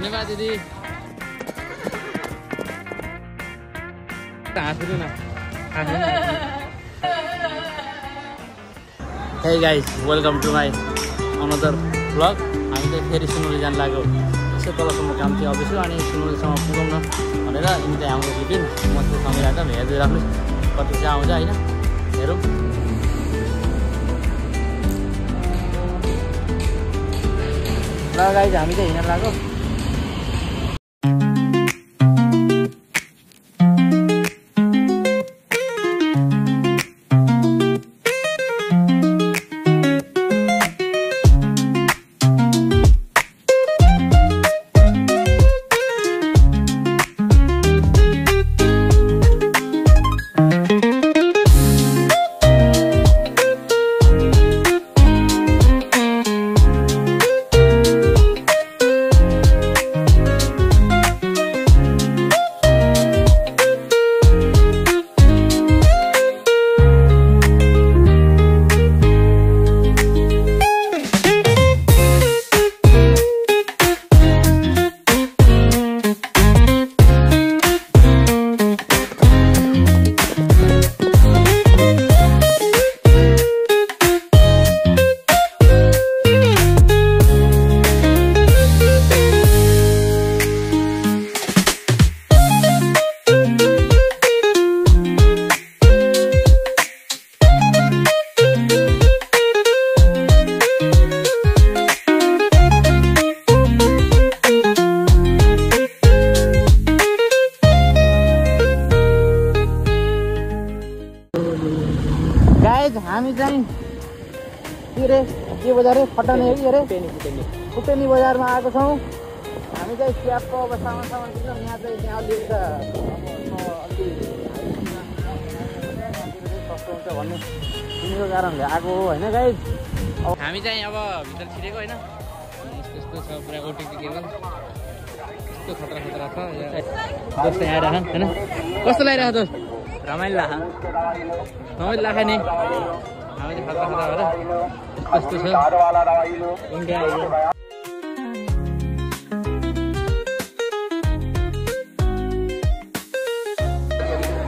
धन्यवाद दिदी। हाँस्नु न। Hey guys, welcome to my another vlog. हामी चाहिँ फेरि सुनौली जान लाग्यो। यसो तलसम्म काम थियो अफिसको अनि सुनौलीसम्म पुगौँ न भनेर यिनी चाहिँ हाम्रो भिडियो म चाहिँ सँगै राख्दा हेर्दै राख्नुहोस् कति चाहिँ आउँछ होइन हेरौँ। ल गाइज हामी चाहिँ हिँड्न लाग्यो। हामी चाहिँ के रे के बजार रे फटाने हो कि अरे फुटेनी बजारमा आएको छौँ। हामी चाहिँ स्यापको अब सामान किन्छौँ। यहाँ चाहिँ त्यहाँ अलिक सस्तो हुन्छ भन्ने किनेको कारणले आएको हो होइन गाइज। अब हामी चाहिँ अब भित्र छिरेको होइन यस्तो छ पुरा ओटिपी केबल यस्तो खतरा छ दोस्त यहाँ आइरह होइन कस्तो लागिरहेको दोस्त रमाइलो लाख नि हामी चाहिँ खतरा भएर यस्तो छ इन्डिया आइयो।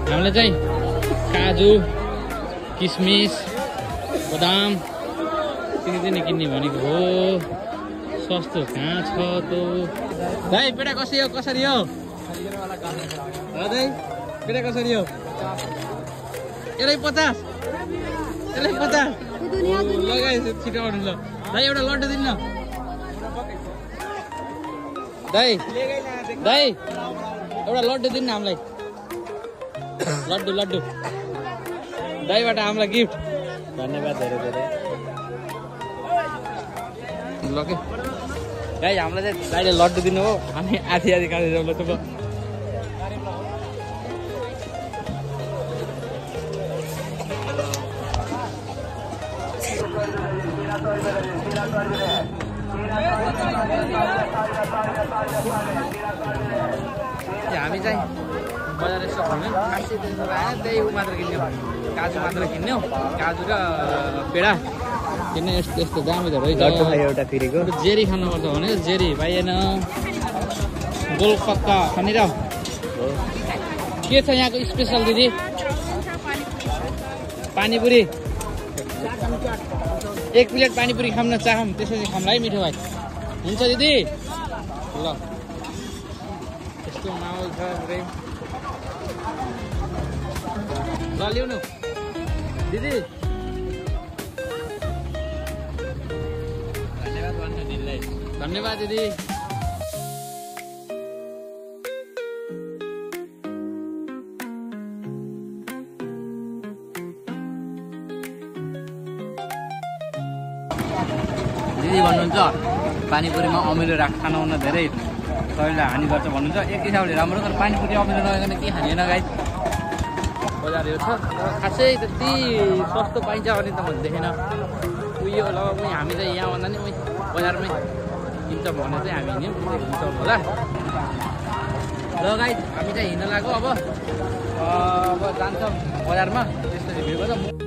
हामीले चाहिँ काजु किसमिस बदाम तिनी किन्ने भनेको हो। सस्तो कहाँ छ त दाइ पेटा कसरी हो दाइ पेटा कसरी हो यसलाई 50 लगाएछ छिटो आउनु ल दाइ एउटा लड्डु दिनु न दाइ एउटा लड्डु दिनु न हामीलाई लड्डु दाइबाट हामीलाई गिफ्ट धन्यवाद धेरै ल के दाइ हामीलाई चाहिँ दाइले लड्डु दिनु हो हामी आधी काटेर ल त हामी चाहिँ बजार यसो घुम्यौँ खासै त्यही मात्र किन्यौँ काजु मात्र किन्यौँ काजु र पेडा किन्ने यस्तो दामी त रहेछ एउटा फेरिको जेरी खानुपर्छ भने जेरी पाइएन गोलपक्का खानेर के छ यहाँको स्पेसल दिदी पानीपुरी 1 प्लेट पानीपुरी खान चाहौँ त्यसपछि खाउँला है मिठो भाइ हुन्छ दिदी ल यस्तो माहौल छ पुरै ल ल्याउनु दिदी धन्यवाद दिदी। दिदी भन्नुहुन्छ पानीपुरीमा अमिलो खानुहुन धेरै शरीरलाई हानि गर्छ भन्नुहुन्छ। एक हिसाबले राम्रो तर पानीपुरी अमिलो नगर्ने के हानि होइन गाइस। बजार यो छ खासै त्यति सस्तो पाइन्छ भने त मैले देखेन उयो ल हामी चाहिँ यहाँ भन्दा नि बजारमै किन्छ भने चाहिँ हामी हिँड्यौँ हिँड्छौँ होला। ल गाइस हामी चाहिँ हिँड्न लाग्यो अब जान्छौँ बजारमा त्यसपछि भिडियो गर्छ।